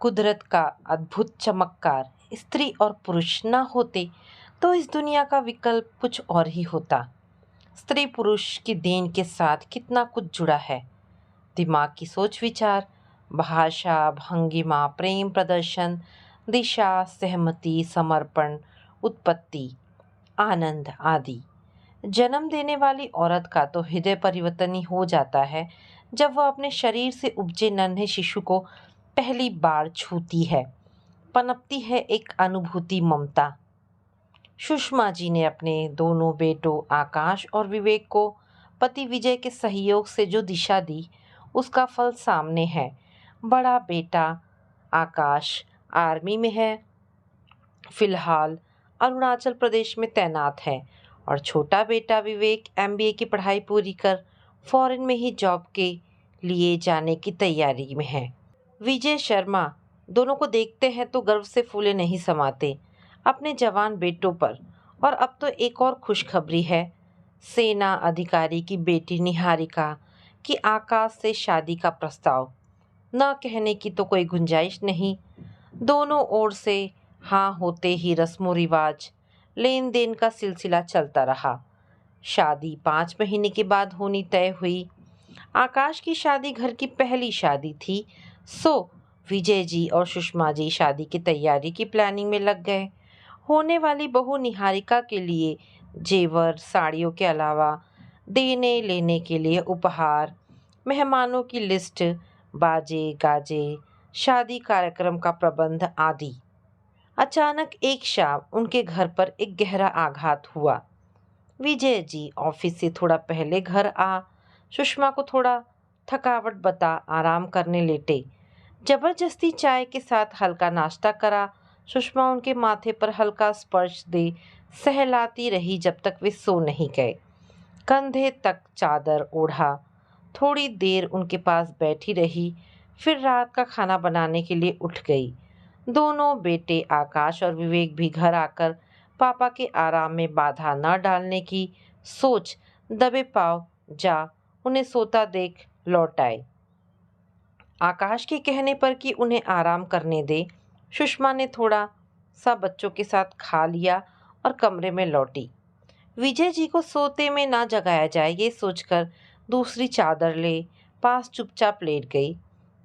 कुदरत का अद्भुत चमत्कार स्त्री और पुरुष न होते तो इस दुनिया का विकल्प कुछ और ही होता। स्त्री पुरुष की देन के साथ कितना कुछ जुड़ा है। दिमाग की सोच विचार, भाषा, भंगिमा, प्रेम प्रदर्शन, दिशा, सहमति, समर्पण, उत्पत्ति, आनंद आदि। जन्म देने वाली औरत का तो हृदय परिवर्तन ही हो जाता है जब वह अपने शरीर से उपजे नन्हे शिशु को पहली बार छूती है। पनपती है एक अनुभूति, ममता। सुषमा जी ने अपने दोनों बेटों आकाश और विवेक को पति विजय के सहयोग से जो दिशा दी, उसका फल सामने है। बड़ा बेटा आकाश आर्मी में है, फिलहाल अरुणाचल प्रदेश में तैनात है, और छोटा बेटा विवेक एमबीए की पढ़ाई पूरी कर फॉरेन में ही जॉब के लिए जाने की तैयारी में है। विजय शर्मा दोनों को देखते हैं तो गर्व से फूले नहीं समाते अपने जवान बेटों पर। और अब तो एक और खुशखबरी है। सेना अधिकारी की बेटी निहारिका की आकाश से शादी का प्रस्ताव। न कहने की तो कोई गुंजाइश नहीं। दोनों ओर से हाँ होते ही रस्मों रिवाज, लेन देन का सिलसिला चलता रहा। शादी 5 महीने के बाद होनी तय हुई। आकाश की शादी घर की पहली शादी थी, सो विजय जी और सुषमा जी शादी की तैयारी की प्लानिंग में लग गए। होने वाली बहू निहारिका के लिए जेवर साड़ियों के अलावा देने लेने के लिए उपहार, मेहमानों की लिस्ट, बाजे गाजे, शादी कार्यक्रम का प्रबंध आदि। अचानक एक शाम उनके घर पर एक गहरा आघात हुआ। विजय जी ऑफिस से थोड़ा पहले घर आ सुषमा को थोड़ा थकावट बता आराम करने लेटे। जबरदस्ती चाय के साथ हल्का नाश्ता करा। सुषमा उनके माथे पर हल्का स्पर्श दे सहलाती रही जब तक वे सो नहीं गए। कंधे तक चादर ओढ़ा थोड़ी देर उनके पास बैठी रही, फिर रात का खाना बनाने के लिए उठ गई। दोनों बेटे आकाश और विवेक भी घर आकर पापा के आराम में बाधा न डालने की सोच दबे पांव जा उन्हें सोता देख लौट आए। आकाश के कहने पर कि उन्हें आराम करने दे, सुषमा ने थोड़ा सा बच्चों के साथ खा लिया और कमरे में लौटी। विजय जी को सोते में ना जगाया जाए ये सोचकर दूसरी चादर ले पास चुपचाप लेट गई।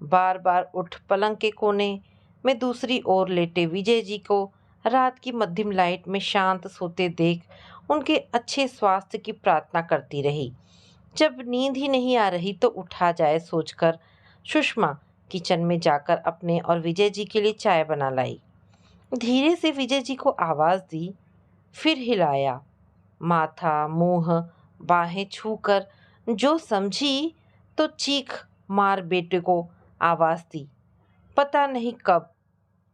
बार बार उठ पलंग के कोने में दूसरी ओर लेटे विजय जी को रात की मध्यम लाइट में शांत सोते देख उनके अच्छे स्वास्थ्य की प्रार्थना करती रही। जब नींद ही नहीं आ रही तो उठा जाए सोचकर सुषमा किचन में जाकर अपने और विजय जी के लिए चाय बना लाई। धीरे से विजय जी को आवाज़ दी, फिर हिलाया। माथा, मुंह, बाहें छूकर जो समझी तो चीख मार बेटे को आवाज़ दी। पता नहीं कब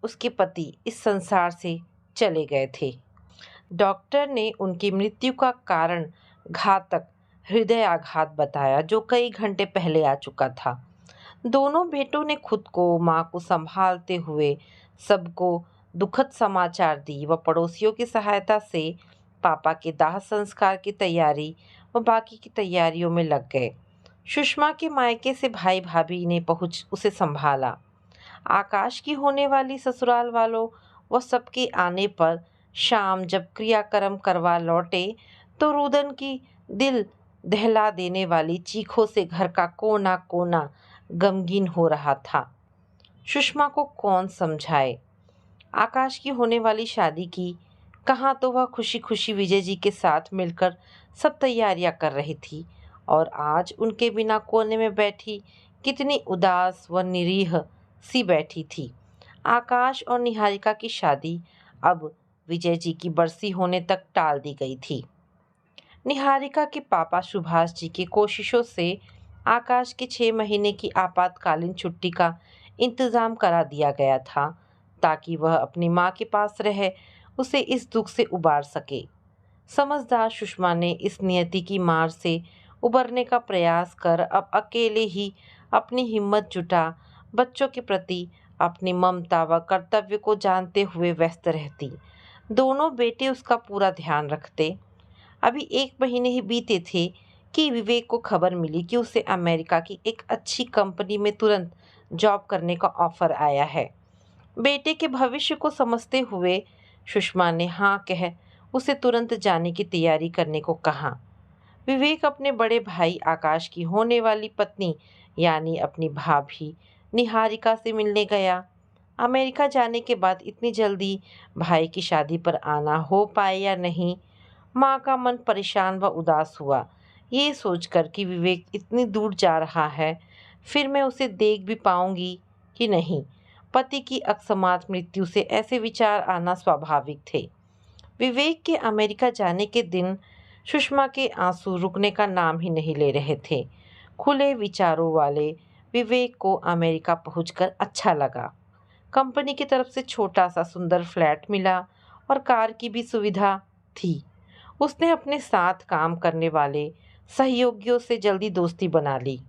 उसके पति इस संसार से चले गए थे। डॉक्टर ने उनकी मृत्यु का कारण घातक हृदय आघात बताया जो कई घंटे पहले आ चुका था। दोनों बेटों ने खुद को, मां को संभालते हुए सबको दुखद समाचार दी व पड़ोसियों की सहायता से पापा के दाह संस्कार की तैयारी व बाकी की तैयारियों में लग गए। सुषमा के मायके से भाई भाभी ने पहुंच उसे संभाला। आकाश की होने वाली ससुराल वालों व सबके आने पर शाम जब क्रियाक्रम करवा लौटे तो रुदन की दिल दहला देने वाली चीखों से घर का कोना कोना गमगीन हो रहा था। सुषमा को कौन समझाए। आकाश की होने वाली शादी की कहाँ तो वह खुशी खुशी विजय जी के साथ मिलकर सब तैयारियां कर रही थी, और आज उनके बिना कोने में बैठी कितनी उदास व निरीह सी बैठी थी। आकाश और निहारिका की शादी अब विजय जी की बरसी होने तक टाल दी गई थी। निहारिका के पापा सुभाष जी की कोशिशों से आकाश के 6 महीने की आपातकालीन छुट्टी का इंतजाम करा दिया गया था ताकि वह अपनी मां के पास रह उसे इस दुख से उबार सके। समझदार सुषमा ने इस नियति की मार से उबरने का प्रयास कर अब अकेले ही अपनी हिम्मत जुटा बच्चों के प्रति अपनी ममता व कर्तव्य को जानते हुए व्यस्त रहती। दोनों बेटे उसका पूरा ध्यान रखते। अभी 1 महीने ही बीते थे कि विवेक को खबर मिली कि उसे अमेरिका की एक अच्छी कंपनी में तुरंत जॉब करने का ऑफर आया है। बेटे के भविष्य को समझते हुए सुषमा ने हाँ कह उसे तुरंत जाने की तैयारी करने को कहा। विवेक अपने बड़े भाई आकाश की होने वाली पत्नी यानी अपनी भाभी निहारिका से मिलने गया। अमेरिका जाने के बाद इतनी जल्दी भाई की शादी पर आना हो पाए या नहीं, माँ का मन परेशान व उदास हुआ। ये सोचकर कि विवेक इतनी दूर जा रहा है, फिर मैं उसे देख भी पाऊंगी कि नहीं। पति की अकस्मात मृत्यु से ऐसे विचार आना स्वाभाविक थे। विवेक के अमेरिका जाने के दिन सुषमा के आंसू रुकने का नाम ही नहीं ले रहे थे। खुले विचारों वाले विवेक को अमेरिका पहुंचकर अच्छा लगा। कंपनी की तरफ से छोटा सा सुंदर फ्लैट मिला और कार की भी सुविधा थी। उसने अपने साथ काम करने वाले सहयोगियों से जल्दी दोस्ती बना ली,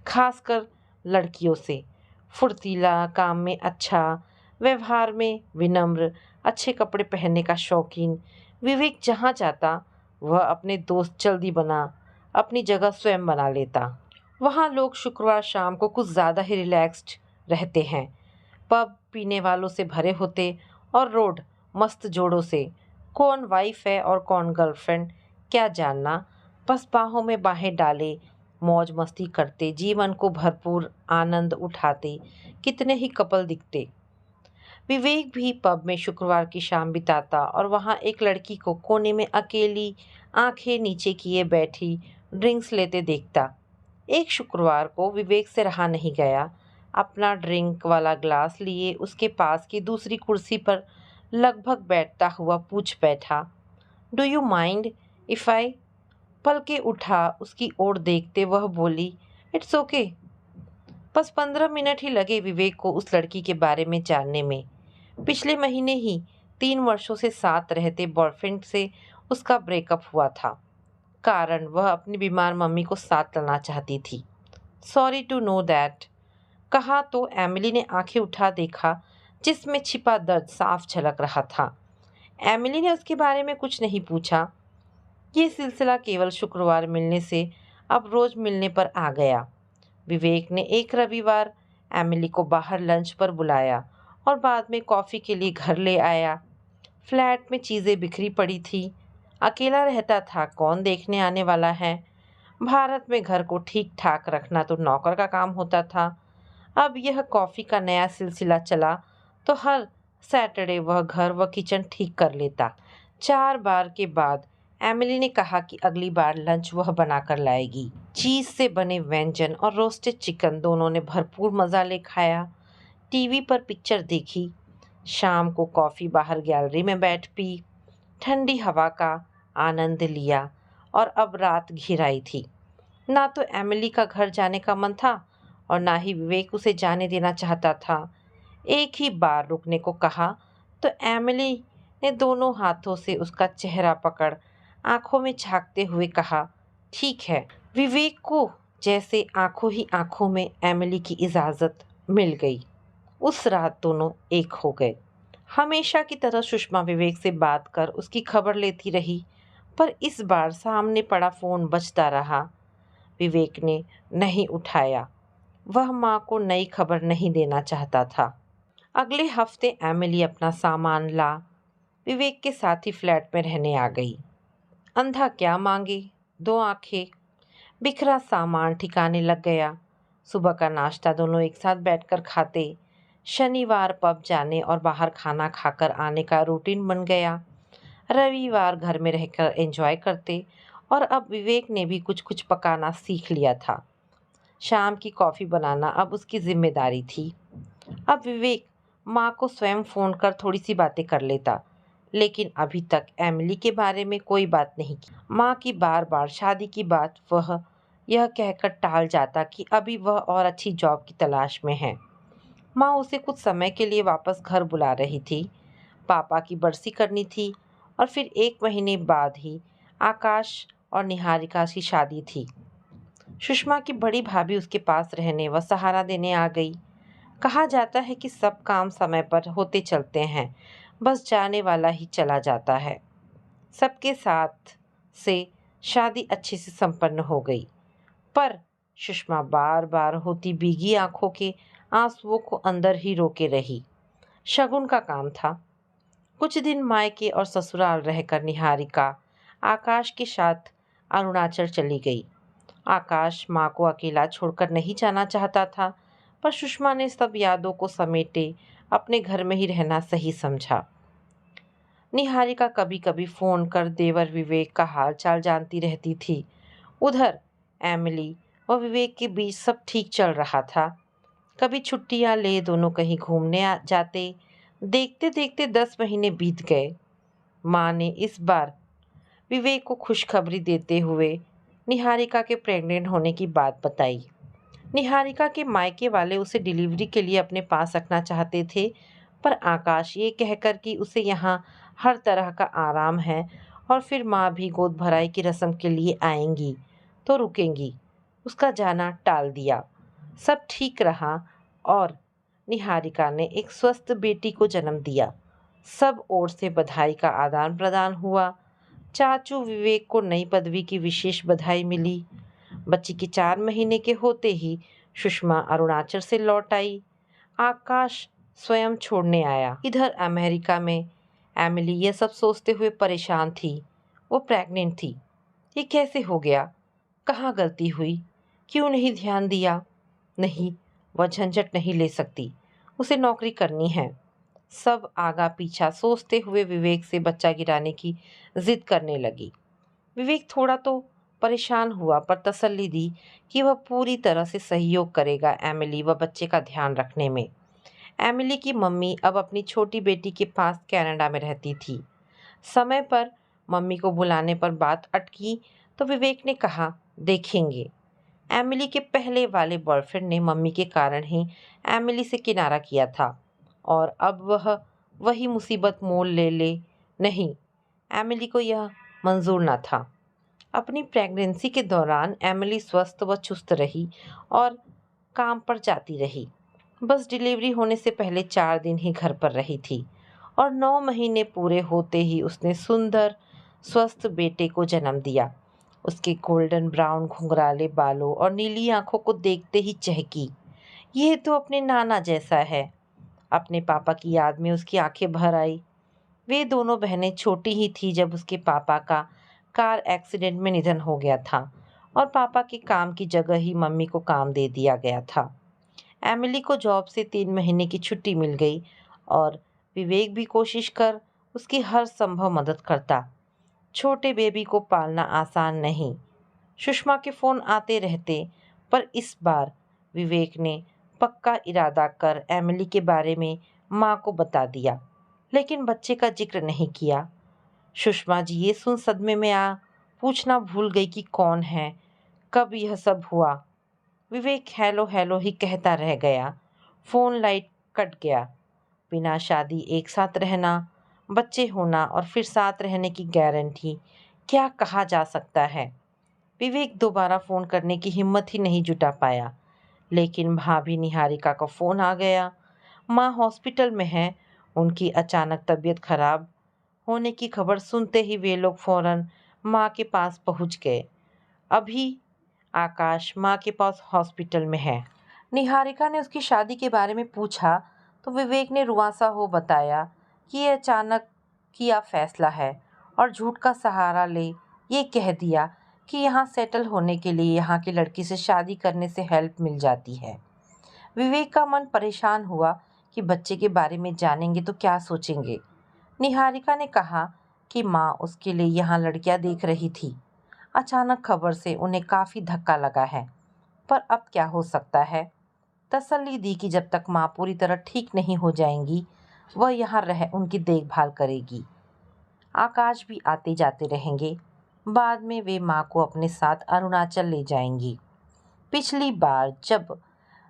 खासकर लड़कियों से। फुर्तीला, काम में अच्छा, व्यवहार में विनम्र, अच्छे कपड़े पहनने का शौकीन, विवेक जहाँ जाता वह अपने दोस्त जल्दी अपनी जगह स्वयं बना लेता। वहाँ लोग शुक्रवार शाम को कुछ ज़्यादा ही रिलैक्स्ड रहते हैं। पब पीने वालों से भरे होते और रोड मस्त जोड़ों से। कौन वाइफ है और कौन गर्लफ्रेंड क्या जानना, बस बाहों में बाहें डाले मौज मस्ती करते, जीवन को भरपूर आनंद उठाते कितने ही कपल दिखते। विवेक भी पब में शुक्रवार की शाम बिताता और वहाँ एक लड़की को कोने में अकेली आंखें नीचे किए बैठी ड्रिंक्स लेते देखता। एक शुक्रवार को विवेक से रहा नहीं गया। अपना ड्रिंक वाला ग्लास लिए उसके पास की दूसरी कुर्सी पर लगभग बैठता हुआ पूछ बैठा, do you mind if I? पलके उठा उसकी ओर देखते वह बोली, इट्स ओके। बस 15 मिनट ही लगे विवेक को उस लड़की के बारे में जानने में। पिछले महीने ही 3 वर्षों से साथ रहते बॉयफ्रेंड से उसका ब्रेकअप हुआ था। कारण वह अपनी बीमार मम्मी को साथ लाना चाहती थी। सॉरी टू नो दैट, कहा तो एमिली ने आंखें उठा देखा जिसमें छिपा दर्द साफ झलक रहा था। एमिली ने उसके बारे में कुछ नहीं पूछा। ये सिलसिला केवल शुक्रवार मिलने से अब रोज मिलने पर आ गया। विवेक ने एक रविवार एमिली को बाहर लंच पर बुलाया और बाद में कॉफ़ी के लिए घर ले आया। फ्लैट में चीज़ें बिखरी पड़ी थी। अकेला रहता था, कौन देखने आने वाला है। भारत में घर को ठीक ठाक रखना तो नौकर का काम होता था। अब यह कॉफ़ी का नया सिलसिला चला तो हर सैटरडे वह घर व किचन ठीक कर लेता। 4 बार के बाद एमिली ने कहा कि अगली बार लंच वह बनाकर लाएगी। चीज़ से बने व्यंजन और रोस्टेड चिकन दोनों ने भरपूर मज़ा ले खाया। टीवी पर पिक्चर देखी। शाम को कॉफ़ी बाहर गैलरी में बैठ पी। ठंडी हवा का आनंद लिया और अब रात घिर आई थी। ना तो एमिली का घर जाने का मन था और ना ही विवेक उसे जाने देना चाहता था। एक ही बार रुकने को कहा तो एमिली ने दोनों हाथों से उसका चेहरा पकड़ आंखों में झांकते हुए कहा, ठीक है। विवेक को जैसे आंखों ही आंखों में एमिली की इजाज़त मिल गई। उस रात दोनों एक हो गए। हमेशा की तरह सुषमा विवेक से बात कर उसकी खबर लेती रही, पर इस बार सामने पड़ा फ़ोन बजता रहा। विवेक ने नहीं उठाया। वह माँ को नई खबर नहीं देना चाहता था। अगले हफ्ते एमिली अपना सामान ला विवेक के साथ ही फ्लैट में रहने आ गई। अंधा क्या मांगे, 2 आंखें। बिखरा सामान ठिकाने लग गया। सुबह का नाश्ता दोनों एक साथ बैठकर खाते। शनिवार पब जाने और बाहर खाना खाकर आने का रूटीन बन गया। रविवार घर में रहकर एंजॉय करते और अब विवेक ने भी कुछ कुछ पकाना सीख लिया था। शाम की कॉफ़ी बनाना अब उसकी जिम्मेदारी थी। अब विवेक माँ को स्वयं फ़ोन कर थोड़ी सी बातें कर लेता, लेकिन अभी तक एमिली के बारे में कोई बात नहीं की। माँ की बार बार शादी की बात वह यह कहकर टाल जाता कि अभी वह और अच्छी जॉब की तलाश में है। माँ उसे कुछ समय के लिए वापस घर बुला रही थी। पापा की बरसी करनी थी और फिर 1 महीने बाद ही आकाश और निहारिका की शादी थी। सुषमा की बड़ी भाभी उसके पास रहने व सहारा देने आ गई। कहा जाता है कि सब काम समय पर होते चलते हैं, बस जाने वाला ही चला जाता है। सबके साथ से शादी अच्छे से संपन्न हो गई, पर सुषमा बार बार होती भीगी आंखों के आंसुओं को अंदर ही रोके रही। शगुन का काम था। कुछ दिन मायके और ससुराल रहकर निहारिका आकाश के साथ अरुणाचल चली गई। आकाश माँ को अकेला छोड़कर नहीं जाना चाहता था, पर सुषमा ने सब यादों को समेटे अपने घर में ही रहना सही समझा। निहारिका कभी कभी फोन कर देवर विवेक का हाल चाल जानती रहती थी। उधर एमिली व विवेक के बीच सब ठीक चल रहा था। कभी छुट्टियां ले दोनों कहीं घूमने जाते। देखते देखते 10 महीने बीत गए। माँ ने इस बार विवेक को खुशखबरी देते हुए निहारिका के प्रेग्नेंट होने की बात बताई। निहारिका के मायके वाले उसे डिलीवरी के लिए अपने पास रखना चाहते थे, पर आकाश ये कहकर कि उसे यहाँ हर तरह का आराम है और फिर माँ भी गोद भराई की रस्म के लिए आएंगी तो रुकेंगी, उसका जाना टाल दिया। सब ठीक रहा और निहारिका ने एक स्वस्थ बेटी को जन्म दिया। सब ओर से बधाई का आदान प्रदान हुआ। चाचू विवेक को नई पदवी की विशेष बधाई मिली। बच्ची के 4 महीने के होते ही सुषमा अरुणाचल से लौट आई। आकाश स्वयं छोड़ने आया। इधर अमेरिका में एमिली ये सब सोचते हुए परेशान थी। वो प्रेग्नेंट थी। ये कैसे हो गया? कहाँ गलती हुई? क्यों नहीं ध्यान दिया? नहीं, वह झंझट नहीं ले सकती। उसे नौकरी करनी है। सब आगा पीछा सोचते हुए विवेक से बच्चा गिराने की जिद करने लगी। विवेक थोड़ा तो परेशान हुआ, पर तसल्ली दी कि वह पूरी तरह से सहयोग करेगा एमिली व बच्चे का ध्यान रखने में। एमिली की मम्मी अब अपनी छोटी बेटी के पास कनाडा में रहती थी। समय पर मम्मी को बुलाने पर बात अटकी तो विवेक ने कहा, देखेंगे। एमिली के पहले वाले बॉयफ्रेंड ने मम्मी के कारण ही एमिली से किनारा किया था और अब वह वही मुसीबत मोल ले नहीं, एमिली को यह मंजूर न था। अपनी प्रेगनेंसी के दौरान एमिली स्वस्थ व चुस्त रही और काम पर जाती रही। बस डिलीवरी होने से पहले 4 दिन ही घर पर रही थी और 9 महीने पूरे होते ही उसने सुंदर स्वस्थ बेटे को जन्म दिया। उसके गोल्डन ब्राउन घुंघराले बालों और नीली आंखों को देखते ही चहकी, यह तो अपने नाना जैसा है। अपने पापा की याद में उसकी आंखें भर आई। वे दोनों बहनें छोटी ही थी जब उसके पापा का कार एक्सीडेंट में निधन हो गया था और पापा के काम की जगह ही मम्मी को काम दे दिया गया था। एमिली को जॉब से 3 महीने की छुट्टी मिल गई और विवेक भी कोशिश कर उसकी हर संभव मदद करता। छोटे बेबी को पालना आसान नहीं। सुषमा के फ़ोन आते रहते, पर इस बार विवेक ने पक्का इरादा कर एमिली के बारे में माँ को बता दिया, लेकिन बच्चे का जिक्र नहीं किया। सुषमा जी ये सुन सदमे में आ पूछना भूल गई कि कौन है, कब यह सब हुआ। विवेक हेलो हेलो ही कहता रह गया। फ़ोन लाइट कट गया। बिना शादी एक साथ रहना, बच्चे होना और फिर साथ रहने की गारंटी क्या कहा जा सकता है। विवेक दोबारा फ़ोन करने की हिम्मत ही नहीं जुटा पाया, लेकिन भाभी निहारिका का फ़ोन आ गया। माँ हॉस्पिटल में है। उनकी अचानक तबीयत खराब होने की खबर सुनते ही वे लोग फ़ौरन माँ के पास पहुँच गए। अभी आकाश माँ के पास हॉस्पिटल में है। निहारिका ने उसकी शादी के बारे में पूछा तो विवेक ने रुआंसा हो बताया कि ये अचानक किया फैसला है और झूठ का सहारा ले ये कह दिया कि यहाँ सेटल होने के लिए यहाँ की लड़की से शादी करने से हेल्प मिल जाती है। विवेक का मन परेशान हुआ कि बच्चे के बारे में जानेंगे तो क्या सोचेंगे। निहारिका ने कहा कि माँ उसके लिए यहाँ लड़कियाँ देख रही थी। अचानक खबर से उन्हें काफ़ी धक्का लगा है, पर अब क्या हो सकता है। तसल्ली दी कि जब तक माँ पूरी तरह ठीक नहीं हो जाएंगी वह यहाँ रह उनकी देखभाल करेगी। आकाश भी आते जाते रहेंगे। बाद में वे माँ को अपने साथ अरुणाचल ले जाएंगी। पिछली बार जब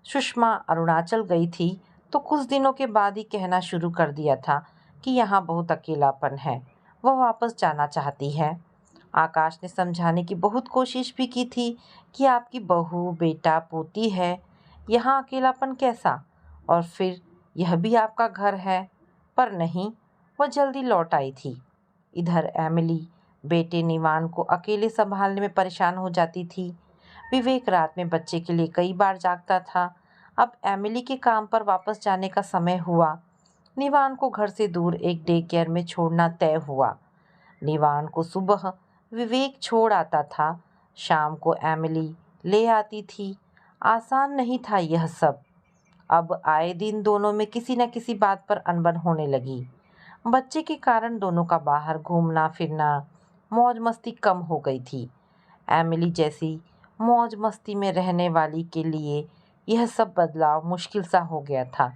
सुषमा अरुणाचल गई थी तो कुछ दिनों के बाद ही कहना शुरू कर दिया था कि यहाँ बहुत अकेलापन है, वह वापस जाना चाहती है। आकाश ने समझाने की बहुत कोशिश भी की थी कि आपकी बहू बेटा पोती है, यहाँ अकेलापन कैसा, और फिर यह भी आपका घर है। पर नहीं, वह जल्दी लौट आई थी। इधर एमिली बेटे निवान को अकेले संभालने में परेशान हो जाती थी। विवेक रात में बच्चे के लिए कई बार जागता था। अब एमिली के काम पर वापस जाने का समय हुआ। निवान को घर से दूर एक डे केयर में छोड़ना तय हुआ। निवान को सुबह विवेक छोड़ आता था, शाम को एमिली ले आती थी। आसान नहीं था यह सब। अब आए दिन दोनों में किसी न किसी बात पर अनबन होने लगी। बच्चे के कारण दोनों का बाहर घूमना फिरना, मौज मस्ती कम हो गई थी। एमिली जैसी मौज मस्ती में रहने वाली के लिए यह सब बदलाव मुश्किल सा हो गया था,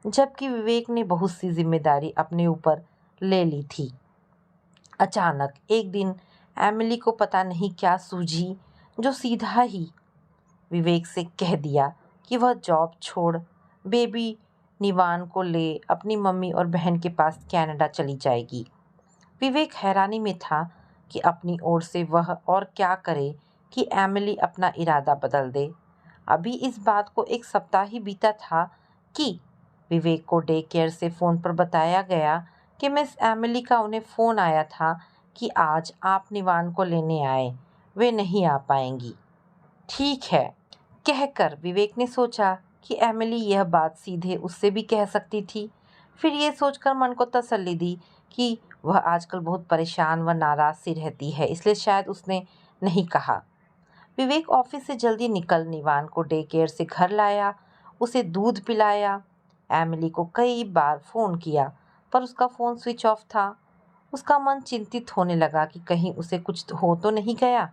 जबकि विवेक ने बहुत सी जिम्मेदारी अपने ऊपर ले ली थी। अचानक एक दिन एमिली को पता नहीं क्या सूझी, जो सीधा ही विवेक से कह दिया कि वह जॉब छोड़ बेबी निवान को ले अपनी मम्मी और बहन के पास कनाडा चली जाएगी। विवेक हैरानी में था कि अपनी ओर से वह और क्या करे कि एमिली अपना इरादा बदल दे। अभी इस बात को एक सप्ताह ही बीता था कि विवेक को डे केयर से फ़ोन पर बताया गया कि मिस एमिली का उन्हें फ़ोन आया था कि आज आप निवान को लेने आए, वे नहीं आ पाएंगी। ठीक है, कहकर विवेक ने सोचा कि एमिली यह बात सीधे उससे भी कह सकती थी। फिर ये सोचकर मन को तसल्ली दी कि वह आजकल बहुत परेशान व नाराज़ सी रहती है, इसलिए शायद उसने नहीं कहा। विवेक ऑफिस से जल्दी निकल निवान को डे केयर से घर लाया, उसे दूध पिलाया। एमिली को कई बार फ़ोन किया पर उसका फ़ोन स्विच ऑफ था। उसका मन चिंतित होने लगा कि कहीं उसे कुछ हो तो नहीं गया।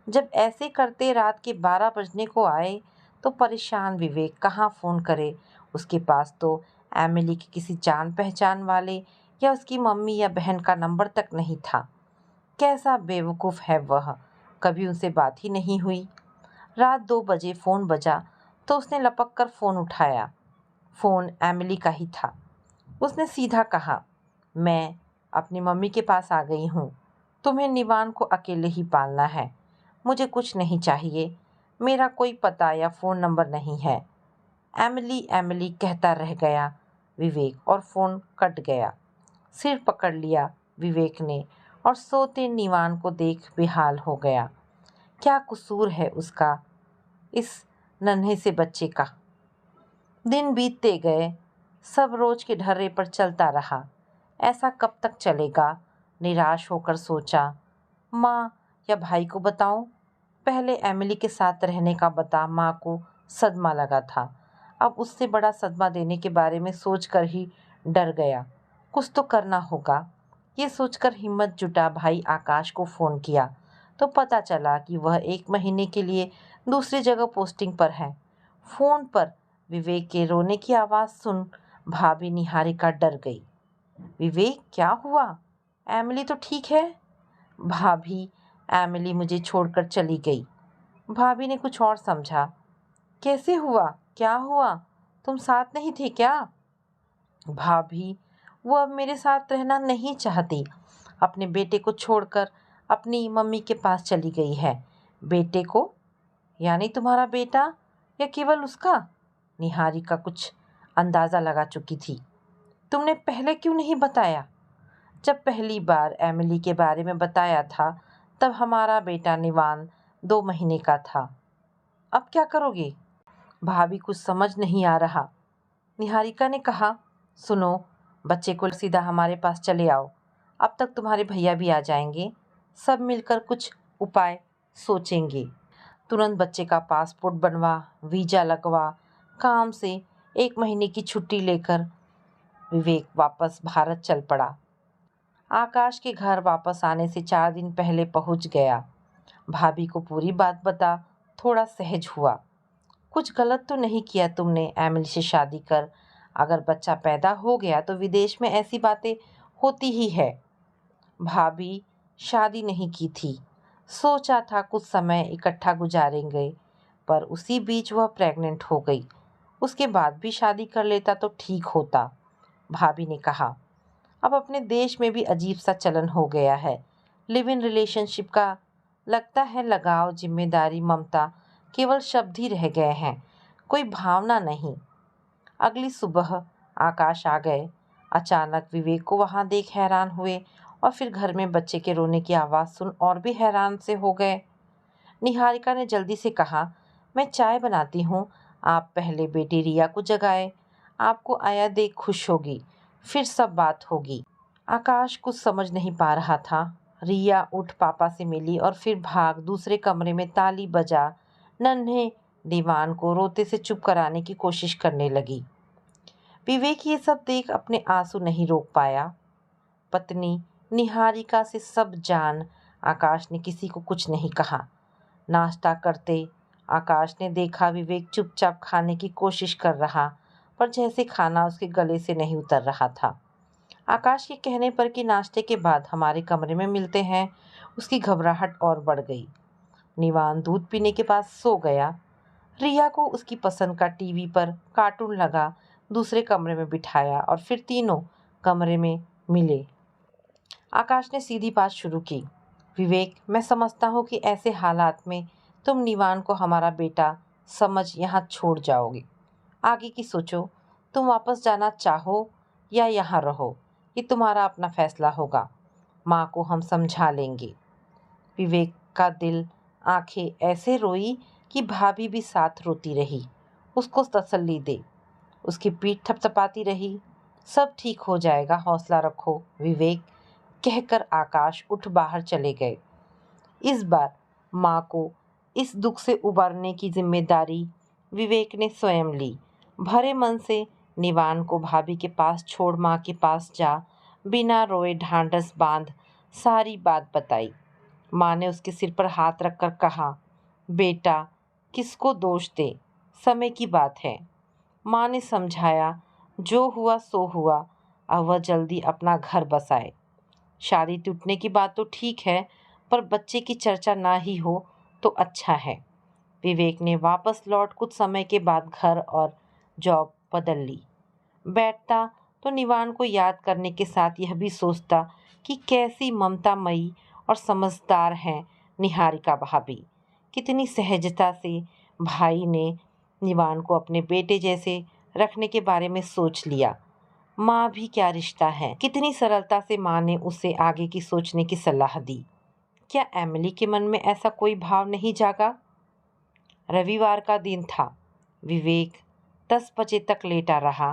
जब ऐसे करते रात के 12 बजने को आए तो परेशान विवेक कहाँ फ़ोन करे। उसके पास तो एमिली के किसी जान पहचान वाले या उसकी मम्मी या बहन का नंबर तक नहीं था। कैसा बेवकूफ़ है वह, कभी उनसे बात ही नहीं हुई। रात 2 बजे फ़ोन बजा तो उसने लपक कर फ़ोन उठाया। फ़ोन एमिली का ही था। उसने सीधा कहा, मैं अपनी मम्मी के पास आ गई हूँ। तुम्हें निवान को अकेले ही पालना है। मुझे कुछ नहीं चाहिए। मेरा कोई पता या फ़ोन नंबर नहीं है। एमिली एमिली कहता रह गया विवेक और फ़ोन कट गया। सिर पकड़ लिया विवेक ने और सोते निवान को देख बेहाल हो गया। क्या कसूर है उसका, इस नन्हे से बच्चे का। दिन बीतते गए, सब रोज के ढर्रे पर चलता रहा। ऐसा कब तक चलेगा, निराश होकर सोचा। माँ या भाई को बताऊं? पहले एमिली के साथ रहने का बता माँ को सदमा लगा था। अब उससे बड़ा सदमा देने के बारे में सोचकर ही डर गया। कुछ तो करना होगा। ये सोचकर हिम्मत जुटा भाई आकाश को फ़ोन किया तो पता चला कि वह 1 महीने के लिए दूसरी जगह पोस्टिंग पर है। फ़ोन पर विवेक के रोने की आवाज़ सुन भाभी निहारिका डर गई। विवेक, क्या हुआ? एमिली तो ठीक है। भाभी, एमिली मुझे छोड़कर चली गई। भाभी ने कुछ और समझा। कैसे हुआ? क्या हुआ? तुम साथ नहीं थे क्या? भाभी, वो अब मेरे साथ रहना नहीं चाहती। अपने बेटे को छोड़कर अपनी मम्मी के पास चली गई है। बेटे को? यानी तुम्हारा बेटा या केवल उसका? निहारिका कुछ अंदाज़ा लगा चुकी थी। तुमने पहले क्यों नहीं बताया? जब पहली बार एमिली के बारे में बताया था तब हमारा बेटा निवान 2 महीने का था। अब क्या करोगे? भाभी, कुछ समझ नहीं आ रहा। निहारिका ने कहा, सुनो, बच्चे को सीधा हमारे पास चले आओ। अब तक तुम्हारे भैया भी आ जाएंगे। सब मिलकर कुछ उपाय सोचेंगे। तुरंत बच्चे का पासपोर्ट बनवा, वीज़ा लगवा। काम से 1 महीने की छुट्टी लेकर विवेक वापस भारत चल पड़ा। आकाश के घर वापस आने से 4 दिन पहले पहुंच गया। भाभी को पूरी बात बता थोड़ा सहज हुआ। कुछ गलत तो नहीं किया तुमने एमिली से शादी कर। अगर बच्चा पैदा हो गया तो विदेश में ऐसी बातें होती ही है। भाभी, शादी नहीं की थी। सोचा था कुछ समय इकट्ठा गुजारेंगे, पर उसी बीच वह प्रेग्नेंट हो गई। उसके बाद भी शादी कर लेता तो ठीक होता, भाभी ने कहा। अब अपने देश में भी अजीब सा चलन हो गया है। लिव इन रिलेशनशिप का लगता है लगाव, जिम्मेदारी, ममता केवल शब्द ही रह गए हैं, कोई भावना नहीं। अगली सुबह आकाश आ गए। अचानक विवेक को वहाँ देख हैरान हुए और फिर घर में बच्चे के रोने की आवाज़ सुन और भी हैरान से हो गए। निहारिका ने जल्दी से कहा, मैं चाय बनाती हूँ, आप पहले बेटी रिया को जगाए। आपको आया देख खुश होगी, फिर सब बात होगी। आकाश कुछ समझ नहीं पा रहा था। रिया उठ पापा से मिली और फिर भाग दूसरे कमरे में ताली बजा नन्हे दीवान को रोते से चुप कराने की कोशिश करने लगी। विवेक ये सब देख अपने आंसू नहीं रोक पाया। पत्नी निहारिका से सब जान आकाश ने किसी को कुछ नहीं कहा। नाश्ता करते आकाश ने देखा विवेक चुपचाप खाने की कोशिश कर रहा, पर जैसे खाना उसके गले से नहीं उतर रहा था। आकाश के कहने पर कि नाश्ते के बाद हमारे कमरे में मिलते हैं, उसकी घबराहट और बढ़ गई। निवान दूध पीने के पास सो गया। रिया को उसकी पसंद का टीवी पर कार्टून लगा दूसरे कमरे में बिठाया और फिर तीनों कमरे में मिले। आकाश ने सीधी बात शुरू की। विवेक, मैं समझता हूँ कि ऐसे हालात में तुम निवान को हमारा बेटा समझ यहाँ छोड़ जाओगे। आगे की सोचो, तुम वापस जाना चाहो या यहाँ रहो, ये तुम्हारा अपना फैसला होगा। माँ को हम समझा लेंगे। विवेक का दिल, आंखें ऐसे रोई कि भाभी भी साथ रोती रही। उसको तसल्ली दे, उसकी पीठ थपथपाती रही। सब ठीक हो जाएगा, हौसला रखो विवेक, कहकर आकाश उठ बाहर चले गए। इस बार माँ को इस दुख से उबरने की जिम्मेदारी विवेक ने स्वयं ली। भरे मन से निवान को भाभी के पास छोड़ माँ के पास जा बिना रोए ढांढस बांध सारी बात बताई। माँ ने उसके सिर पर हाथ रखकर कहा, बेटा किसको दोष दे, समय की बात है। माँ ने समझाया, जो हुआ सो हुआ, अब वह जल्दी अपना घर बसाए। शादी टूटने की बात तो ठीक है, पर बच्चे की चर्चा ना ही हो तो अच्छा है। विवेक ने वापस लौट कुछ समय के बाद घर और जॉब बदल ली। बैठता तो निवान को याद करने के साथ यह भी सोचता कि कैसी ममतामयी और समझदार हैं निहारिका भाभी। कितनी सहजता से भाई ने निवान को अपने बेटे जैसे रखने के बारे में सोच लिया। माँ भी क्या रिश्ता है, कितनी सरलता से माँ ने उसे आगे की सोचने की सलाह दी। क्या एमिली के मन में ऐसा कोई भाव नहीं जागा? रविवार का दिन था। विवेक 10 बजे तक लेटा रहा।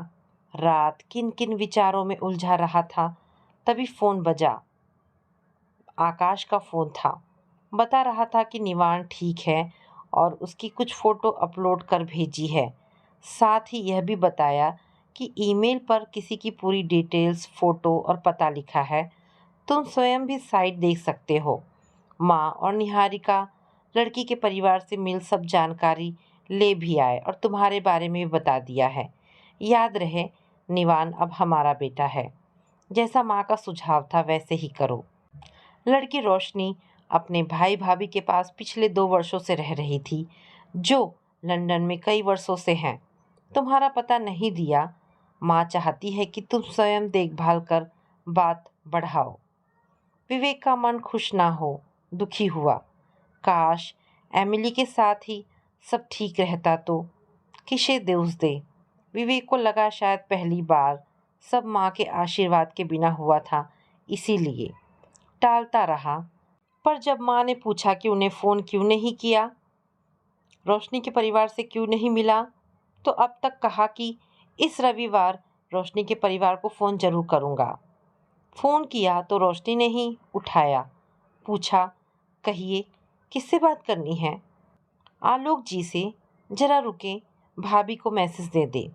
रात किन किन विचारों में उलझा रहा था, तभी फोन बजा। आकाश का फोन था। बता रहा था कि निवान ठीक है और उसकी कुछ फ़ोटो अपलोड कर भेजी है। साथ ही यह भी बताया कि ईमेल पर किसी की पूरी डिटेल्स, फ़ोटो और पता लिखा है। तुम स्वयं भी साइट देख सकते हो। माँ और निहारिका लड़की के परिवार से मिल सब जानकारी ले भी आए और तुम्हारे बारे में भी बता दिया है। याद रहे, निवान अब हमारा बेटा है। जैसा माँ का सुझाव था वैसे ही करो। लड़की रोशनी अपने भाई भाभी के पास पिछले 2 वर्षों से रह रही थी, जो लंदन में कई वर्षों से हैं। तुम्हारा पता नहीं दिया। माँ चाहती है कि तुम स्वयं देखभाल कर बात बढ़ाओ। विवेक का मन खुश ना हो, दुखी हुआ। काश एमिली के साथ ही सब ठीक रहता तो किसे दोष दे। विवेक को लगा शायद पहली बार सब माँ के आशीर्वाद के बिना हुआ था, इसीलिए टालता रहा। पर जब माँ ने पूछा कि उन्हें फ़ोन क्यों नहीं किया, रोशनी के परिवार से क्यों नहीं मिला, तो अब तक कहा कि इस रविवार रोशनी के परिवार को फ़ोन ज़रूर करूँगा। फ़ोन किया तो रोशनी ने ही उठाया। पूछा, कहिए किससे बात करनी है? आलोक जी से। ज़रा रुके, भाभी को मैसेज दे दे।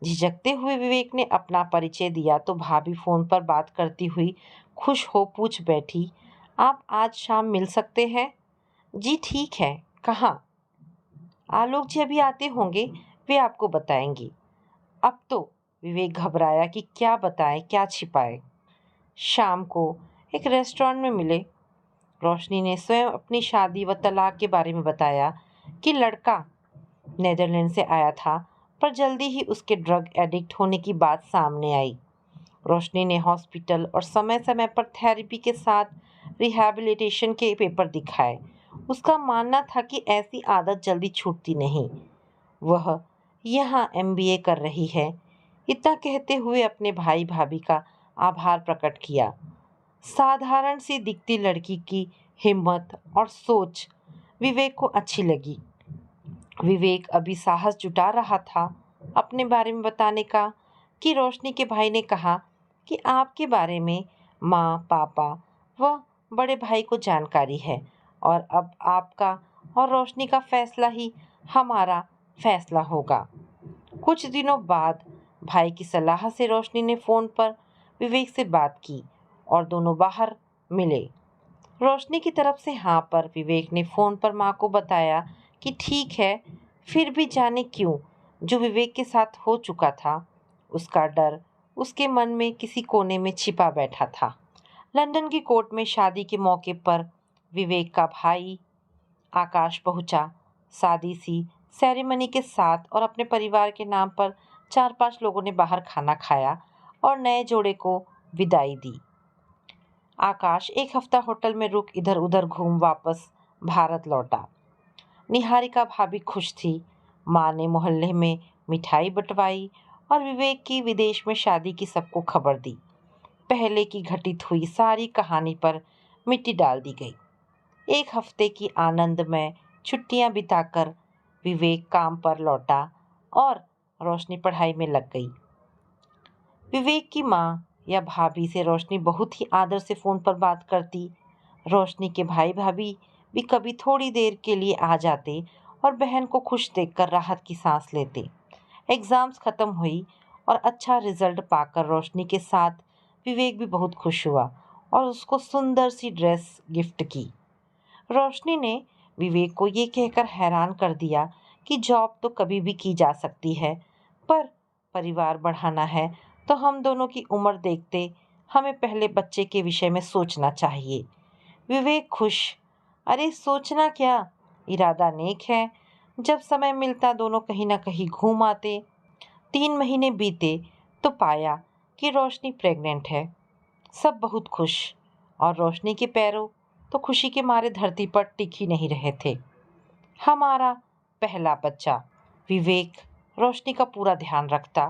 झिझकते हुए विवेक ने अपना परिचय दिया तो भाभी फ़ोन पर बात करती हुई खुश हो पूछ बैठी, आप आज शाम मिल सकते हैं? जी ठीक है, कहाँ? आलोक जी अभी आते होंगे, वे आपको बताएंगी। अब तो विवेक घबराया कि क्या बताए क्या छिपाए। शाम को एक रेस्टोरेंट में मिले। रोशनी ने स्वयं अपनी शादी व तलाक के बारे में बताया कि लड़का नेदरलैंड से आया था, पर जल्दी ही उसके ड्रग एडिक्ट होने की बात सामने आई। रोशनी ने हॉस्पिटल और समय समय पर थेरेपी के साथ रिहैबिलिटेशन के पेपर दिखाए। उसका मानना था कि ऐसी आदत जल्दी छूटती नहीं। वह यहाँ एमबीए कर रही है। इतना कहते हुए अपने भाई भाभी का आभार प्रकट किया। साधारण सी दिखती लड़की की हिम्मत और सोच विवेक को अच्छी लगी। विवेक अभी साहस जुटा रहा था अपने बारे में बताने का कि रोशनी के भाई ने कहा, कि आपके बारे में माँ, पापा व बड़े भाई को जानकारी है और अब आपका और रोशनी का फैसला ही हमारा फैसला होगा। कुछ दिनों बाद भाई की सलाह से रोशनी ने फ़ोन पर विवेक से बात की और दोनों बाहर मिले। रोशनी की तरफ से हाँ पर विवेक ने फ़ोन पर माँ को बताया कि ठीक है, फिर भी जाने क्यों जो विवेक के साथ हो चुका था, उसका डर उसके मन में किसी कोने में छिपा बैठा था। लंदन की कोर्ट में शादी के मौके पर विवेक का भाई आकाश पहुंचा। सादी सी सेरेमनी के साथ और अपने परिवार के नाम पर 4-5 लोगों ने बाहर खाना खाया और नए जोड़े को विदाई दी। आकाश एक हफ्ता होटल में रुक इधर उधर घूम वापस भारत लौटा। निहारिका भाभी खुश थी। माँ ने मोहल्ले में मिठाई बंटवाई और विवेक की विदेश में शादी की सबको खबर दी। पहले की घटित हुई सारी कहानी पर मिट्टी डाल दी गई। एक हफ्ते की आनंदमय छुट्टियां बिताकर विवेक काम पर लौटा और रोशनी पढ़ाई में लग गई। विवेक की माँ या भाभी से रोशनी बहुत ही आदर से फ़ोन पर बात करती। रोशनी के भाई भाभी भी कभी थोड़ी देर के लिए आ जाते और बहन को खुश देखकर राहत की सांस लेते। एग्ज़ाम्स ख़त्म हुई और अच्छा रिजल्ट पाकर रोशनी के साथ विवेक भी बहुत खुश हुआ और उसको सुंदर सी ड्रेस गिफ्ट की। रोशनी ने विवेक को ये कहकर हैरान कर दिया कि जॉब तो कभी भी की जा सकती है, पर परिवार बढ़ाना है तो हम दोनों की उम्र देखते हमें पहले बच्चे के विषय में सोचना चाहिए। विवेक खुश, अरे सोचना क्या, इरादा नेक है। जब समय मिलता दोनों कहीं ना कहीं घूम आते। 3 महीने बीते तो पाया कि रोशनी प्रेग्नेंट है। सब बहुत खुश और रोशनी के पैरों तो खुशी के मारे धरती पर टिक ही नहीं रहे थे। हमारा पहला बच्चा। विवेक रोशनी का पूरा ध्यान रखता।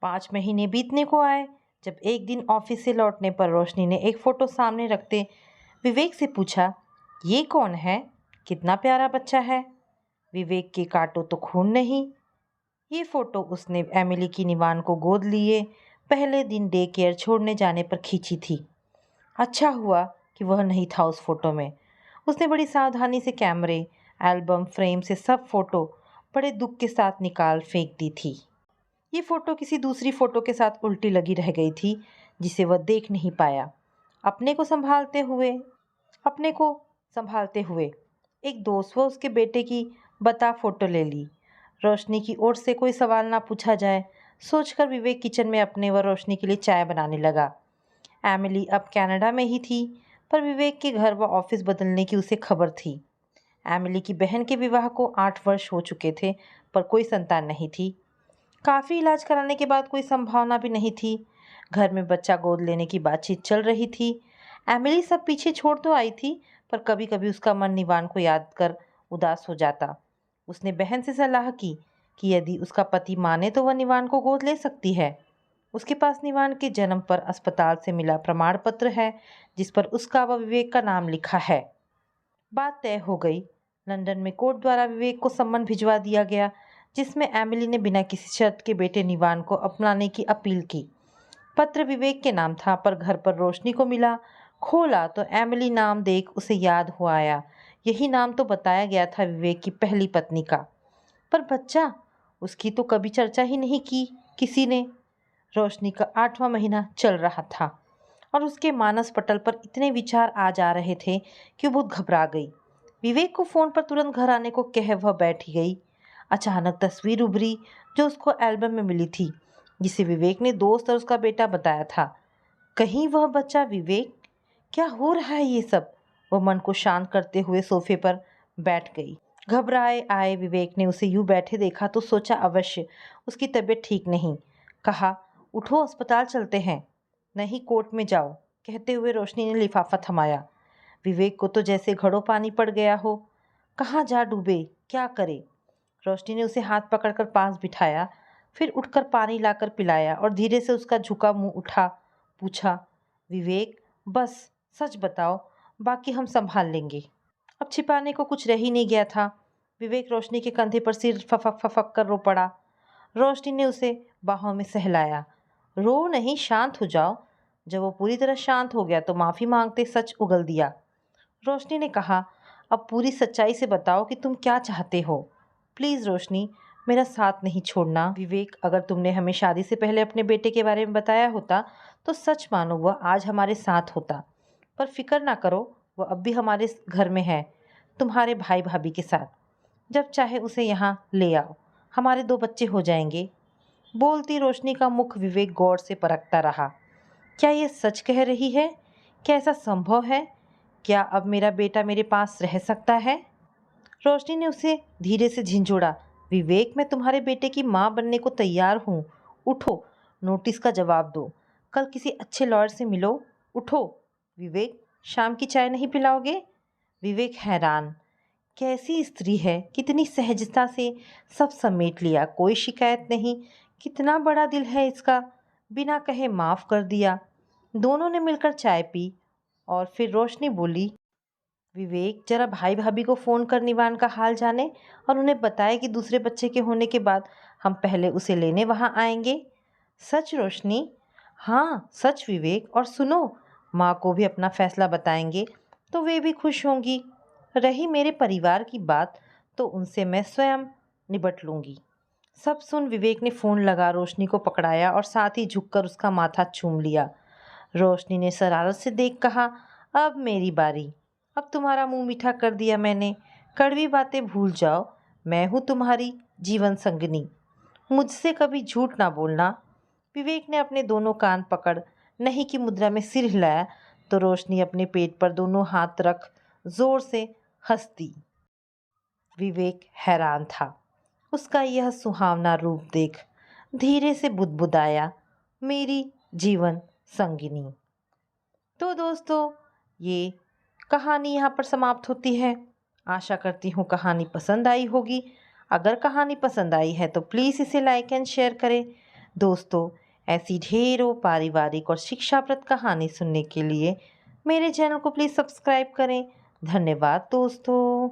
5 महीने बीतने को आए जब एक दिन ऑफिस से लौटने पर रोशनी ने एक फ़ोटो सामने रखते विवेक से पूछा, ये कौन है? कितना प्यारा बच्चा है। विवेक के काटो तो खून नहीं। ये फ़ोटो उसने एमिली की निवान को गोद लिए पहले दिन डे केयर छोड़ने जाने पर खींची थी। अच्छा हुआ कि वह नहीं था उस फोटो में। उसने बड़ी सावधानी से कैमरे, एल्बम, फ्रेम से सब फोटो बड़े दुख के साथ निकाल फेंक दी थी। ये फोटो किसी दूसरी फोटो के साथ उल्टी लगी रह गई थी, जिसे वह देख नहीं पाया। अपने को संभालते हुए अपने को संभालते हुए एक दोस्त व उसके बेटे की बता फोटो ले ली। रोशनी की ओर से कोई सवाल ना पूछा जाए सोचकर विवेक किचन में अपने व रोशनी के लिए चाय बनाने लगा। एमिली अब कनाडा में ही थी, पर विवेक के घर व ऑफिस बदलने की उसे खबर थी। एमिली की बहन के विवाह को 8 वर्ष हो चुके थे, पर कोई संतान नहीं थी। काफ़ी इलाज कराने के बाद कोई संभावना भी नहीं थी। घर में बच्चा गोद लेने की बातचीत चल रही थी। एमिली सब पीछे छोड़ तो आई थी, पर कभी कभी उसका मन निवान को याद कर उदास हो जाता। उसने बहन से सलाह की कि यदि उसका पति माने तो वह निवान को गोद ले सकती है। उसके पास निवान के जन्म पर अस्पताल से मिला प्रमाण पत्र है, जिस पर उसका व विवेक का नाम लिखा है। बात तय हो गई। लंदन में कोर्ट द्वारा विवेक को सम्मन भिजवा दिया गया, जिसमें एमिली ने बिना किसी शर्त के बेटे निवान को अपनाने की अपील की। पत्र विवेक के नाम था, पर घर पर रोशनी को मिला। खोला तो एमिली नाम देख उसे याद हो आया। यही नाम तो बताया गया था विवेक की पहली पत्नी का, पर बच्चा, उसकी तो कभी चर्चा ही नहीं की किसी ने। रोशनी का 8वां महीना चल रहा था और उसके मानस पटल पर इतने विचार आ जा रहे थे कि वो बहुत घबरा गई। विवेक को फ़ोन पर तुरंत घर आने को कह वह बैठ गई। अचानक तस्वीर उभरी जो उसको एल्बम में मिली थी, जिसे विवेक ने दोस्त और उसका बेटा बताया था। कहीं वह बच्चा विवेक? क्या हो रहा है ये सब? वह मन को शांत करते हुए सोफे पर बैठ गई। घबराए आए विवेक ने उसे यूं बैठे देखा तो सोचा अवश्य उसकी तबीयत ठीक नहीं। कहा, उठो, अस्पताल चलते हैं। नहीं, कोर्ट में जाओ, कहते हुए रोशनी ने लिफाफा थमाया। विवेक को तो जैसे घड़ों पानी पड़ गया हो। कहाँ जा डूबे, क्या करे? रोशनी ने उसे हाथ पकड़कर पास बिठाया, फिर उठकर पानी लाकर पिलाया और धीरे से उसका झुका मुंह उठा पूछा, विवेक, बस सच बताओ, बाकी हम संभाल लेंगे। अब छिपाने को कुछ रह ही नहीं गया था। विवेक रोशनी के कंधे पर सिर फफक फफक कर रो पड़ा। रोशनी ने उसे बाहों में सहलाया। रो नहीं, शांत हो जाओ। जब वो पूरी तरह शांत हो गया तो माफ़ी मांगते सच उगल दिया। रोशनी ने कहा, अब पूरी सच्चाई से बताओ कि तुम क्या चाहते हो। प्लीज़ रोशनी, मेरा साथ नहीं छोड़ना। विवेक, अगर तुमने हमें शादी से पहले अपने बेटे के बारे में बताया होता तो सच मानो वह आज हमारे साथ होता। पर फिक्र ना करो, वह अब भी हमारे घर में है, तुम्हारे भाई भाभी के साथ। जब चाहे उसे यहाँ ले आओ, हमारे 2 बच्चे हो जाएंगे। बोलती रोशनी का मुख विवेक गौर से परखता रहा। क्या ये सच कह रही है? क्या ऐसा संभव है? क्या अब मेरा बेटा मेरे पास रह सकता है? रोशनी ने उसे धीरे से झिंझोड़ा। विवेक, मैं तुम्हारे बेटे की माँ बनने को तैयार हूँ। उठो, नोटिस का जवाब दो। कल किसी अच्छे लॉयर से मिलो। उठो। विवेक, शाम की चाय नहीं पिलाओगे? विवेक हैरान। कैसी स्त्री है, कितनी सहजता से सब समेट लिया, कोई शिकायत नहीं। कितना बड़ा दिल है इसका, बिना कहे माफ़ कर दिया। दोनों ने मिलकर चाय पी और फिर रोशनी बोली, विवेक, जरा भाई भाभी को फ़ोन कर निवान का हाल जाने और उन्हें बताए कि दूसरे बच्चे के होने के बाद हम पहले उसे लेने वहाँ आएंगे। सच रोशनी? हाँ सच विवेक, और सुनो, माँ को भी अपना फैसला बताएंगे तो वे भी खुश होंगी। रही मेरे परिवार की बात तो उनसे मैं स्वयं निपट लूँगी। सब सुन विवेक ने फ़ोन लगा रोशनी को पकड़ाया और साथ ही झुककर उसका माथा चूम लिया। रोशनी ने शरारत से देख कहा, अब मेरी बारी। अब तुम्हारा मुंह मीठा कर दिया मैंने। कड़वी बातें भूल जाओ, मैं हूँ तुम्हारी जीवन संगिनी। मुझसे कभी झूठ ना बोलना। विवेक ने अपने दोनों कान पकड़ नहीं की मुद्रा में सिर हिलाया तो रोशनी अपने पेट पर दोनों हाथ रख जोर से हंस दी। विवेक हैरान था। उसका यह सुहावना रूप देख धीरे से बुदबुदाया, मेरी जीवन संगिनी। तो दोस्तों, ये कहानी यहाँ पर समाप्त होती है। आशा करती हूँ कहानी पसंद आई होगी। अगर कहानी पसंद आई है तो प्लीज़ इसे लाइक एंड शेयर करें। दोस्तों, ऐसी ढेरों पारिवारिक और शिक्षाप्रद कहानी सुनने के लिए मेरे चैनल को प्लीज़ सब्सक्राइब करें। धन्यवाद दोस्तों।